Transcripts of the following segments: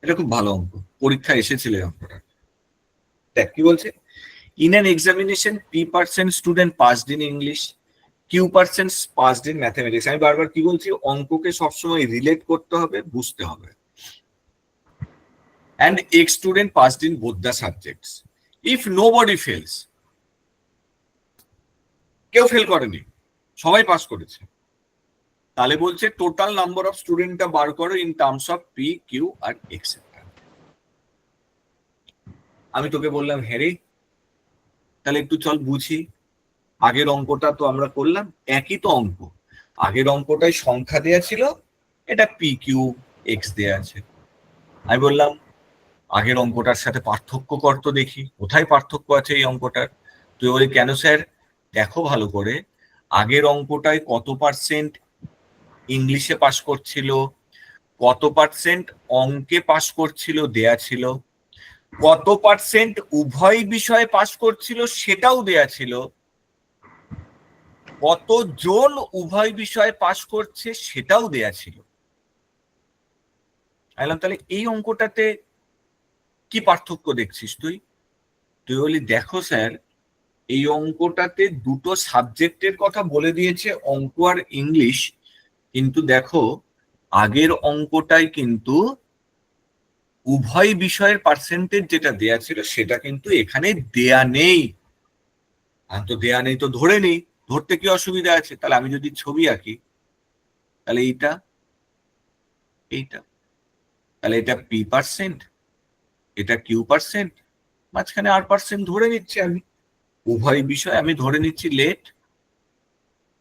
এটা খুব ভালো অঙ্ক, পরীক্ষা এসেছিল অঙ্কটা। দেখ কি বলছে, in an examination P% student passed in English, Q% passed in mathematics. আমি বারবার কি বলছি, অঙ্ককে সবসময় রিলেট করতে হবে, বুঝতে হবে। And X student passed in both the subjects, if nobody fails, কেউ ফেল করেনি, সবাই পাস করেছে, তাহলে বলছে টোটাল নাম্বার অফ স্টুডেন্টটা বার করো in terms of P, Q আর এক্সেট্রা। আমি তোকে বললাম হ্যাঁ, তাহলে একটু চল বুঝি। আগের অঙ্কটা তো আমরা করলাম, একই তো অঙ্ক, আগের অঙ্কটায় সংখ্যা দেয়া ছিল, এটা P, Q, X দেয়া আছে। আমি বললাম আগের অঙ্কটার সাথে পার্থক্য কর তো দেখি, কোথায় পার্থক্য আছে এই অঙ্কটার। তুই বলি কেন স্যার? দেখো ভালো করে, আগের অঙ্কটায় কত পার্সেন্ট ইংলিশে পাস করছিল, কত পার্সেন্ট অঙ্কে পাস করছিল দেয়া ছিল, কত পার্সেন্ট উভয় বিষয়ে পাস করছিল সেটাও দেয়া ছিল, কতজন উভয় বিষয়ে পাস করছে সেটাও দেয়া ছিল। তাহলে এই অঙ্কটাতে কি পার্থক্য দেখছিস তুই? তুই বলি দেখো স্যার, এই অঙ্কটাতে দুটো সাবজেক্টের কথা বলে দিয়েছে, অঙ্ক আর ইংলিশ, কিন্তু দেখো আগের অঙ্কটায় কিন্তু উভয় বিষয়ের পার্সেন্টেজ যেটা দেয়া ছিল সেটা কিন্তু এখানে দেয়া নেই। আর তো দেয়া নেই তো ধরে নেই, ধরতে কি অসুবিধা আছে? তাহলে আমি যদি ছবি আঁকি, তাহলে এইটা এইটা, তাহলে এটা P%, এটা Q%, মাঝখানে R% ধরে নিচ্ছি আমি। উভয় বিষয় আমি ধরে নিচ্ছি let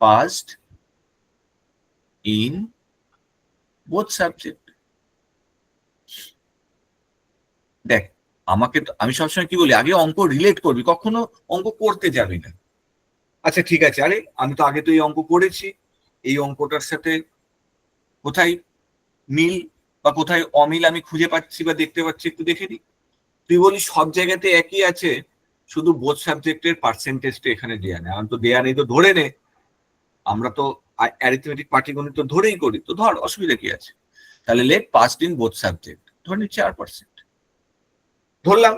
passed in both subject. দেখ আমাকে তো, আমি সবসময় কি বলি, আগে অঙ্ক রিলেট করবি, কখনো অঙ্ক করতে যাবি না। আচ্ছা ঠিক আছে, আরে আমি তো আগে তো এই অঙ্ক করেছি, এই অঙ্কটার সাথে কোথায় মিল বা কোথায় অমিল আমি খুঁজে পাচ্ছি বা দেখতে পাচ্ছি, একটু দেখে নিই। তুই বলি সব জায়গাতে একই আছে, শুধু বোথ সাবজেক্টের পার্সেন্টেজটা এখানে দেয়া নেই। আমার তো দেয়া নেই তো ধরে নে, আমরা তো অ্যারিথমেটিক পাটিগণিত ধরেই করি, তো ধর, অসুবিধা কি আছে? তাহলে let passed in both subject ধরে নিচ্ছে R%, ধরলাম।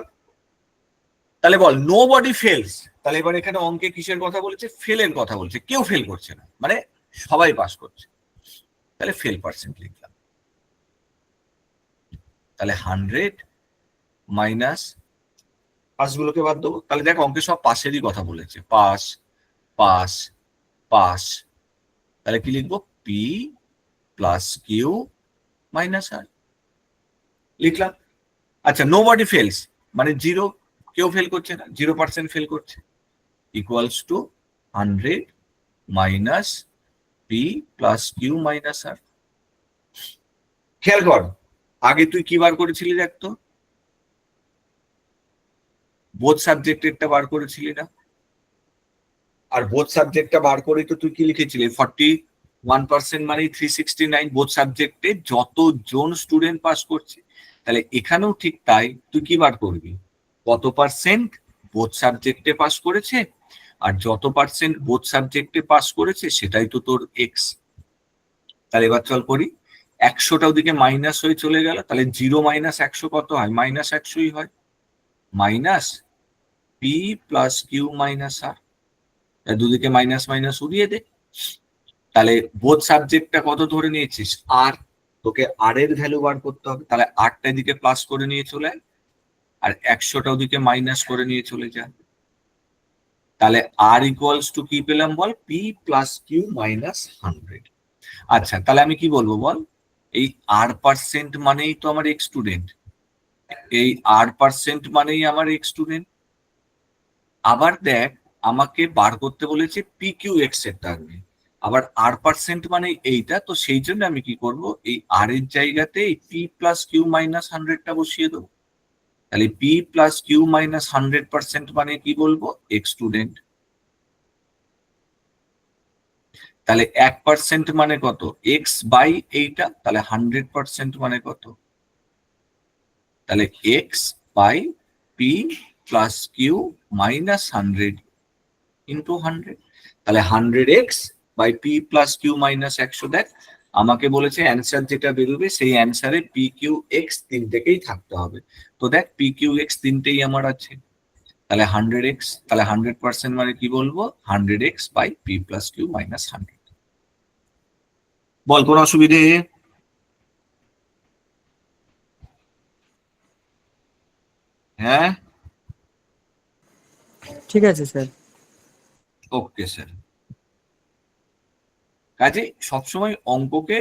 তাহলে বল নো বডি ফেলস, তাহলে এবার এখানে অঙ্কে কিসের কথা বলেছে? ফেলের কথা বলছে, কেউ ফেল করছে না, মানে সবাই পাস করছে, তাহলে ফেল পার্সেন্ট লিখলাম। তাহলে 100 মাইনাস পাসগুলোকে বাদ দেবো, তাহলে দেখ অঙ্কে সব পাশেরই কথা বলেছে, পাস পাস পাস, তাহলে কি লিখবো? P+Q-R লিখলাম। আচ্ছা নো বডি ফেলস মানে জিরো, কেউ ফেল করছে না, 0% ফেল করছে, ইকুয়ালস টু 100 মাইনাস P+Q-R। খেয়াল কর, আগে তুই কি বার করেছিলি দেখ তো, বোথ সাবজেক্টেরটা বার করেছিলি না? আর বোথ সাবজেক্টটা বার করে তো তুই কি লিখেছিলি? 41% মানে 369 বোথ সাবজেক্টে যতজন স্টুডেন্ট পাস করছে। তাহলে এখানেও ঠিক তাই, তুই কি বার করবি? কত পার্সেন্ট বোথ সাবজেক্টে পাস করেছে, আর যত পার্সেন্ট বোথ সাবজেক্টে পাস করেছে সেটাই তো তোর এক্স। তাহলে এবার চল করি, 100টা ওদিকে মাইনাস হয়ে চলে গেল, তাহলে 0 মাইনাস 100 কত হয়? -100ই হয়, মাইনাস P+Q-R, দুদিকে মাইনাস মাইনাস উড়িয়ে দে। তাহলে বোথ সাবজেক্টটা কত ধরে নিয়েছিস? আর তোকে আর এর ভ্যালু বার করতে হবে, তাহলে আরটা এদিকে প্লাস করে নিয়ে চলে আয়, আর 100টা ওদিকে মাইনাস করে নিয়ে চলে যায়। তাহলে আর ইকুয়ালস টু কি পেলাম বল? P+Q-100। আচ্ছা তাহলে আমি কি বলবো বল, এই R% মানেই তো আমার এক্স স্টুডেন্ট, এই R% মানেই আমার এক্স স্টুডেন্ট। আবার দেখ আমাকে বার করতে বলেছে PQ-X এর টার্মে, আবার R% মানে এইটা, তো সেই জন্য আমি কি করব, এই আর এর জায়গাতে এই P+Q-100টা বসিয়ে দেবো। তাহলে P+Q-100% মানে কি বলবো? Ex student. তাহলে 1% মানে কত? এক্স বাই এইটা, তাহলে 100% মানে কত? তাহলে এক্স বাই P+Q-100 ইন্টু 100, তাহলে 100x বাই P+Q-100। দেখ আমাকে বলেছে অ্যান্সার যেটা বেরোবে সেই অ্যান্সারে পি কিউ এক্স তিনটেকেই থাকতে হবে। তো দেখ পি কিউ এক্স তিনটেই আমার আছে, তাহলে 100x, তাহলে 100% মানে কি বলবো, 100x by P plus Q minus 100। বল কোন অসুবিধে? হ্যাঁ, ঠিক আছে স্যার। Okay sir. কাজে সবসময় অঙ্ককে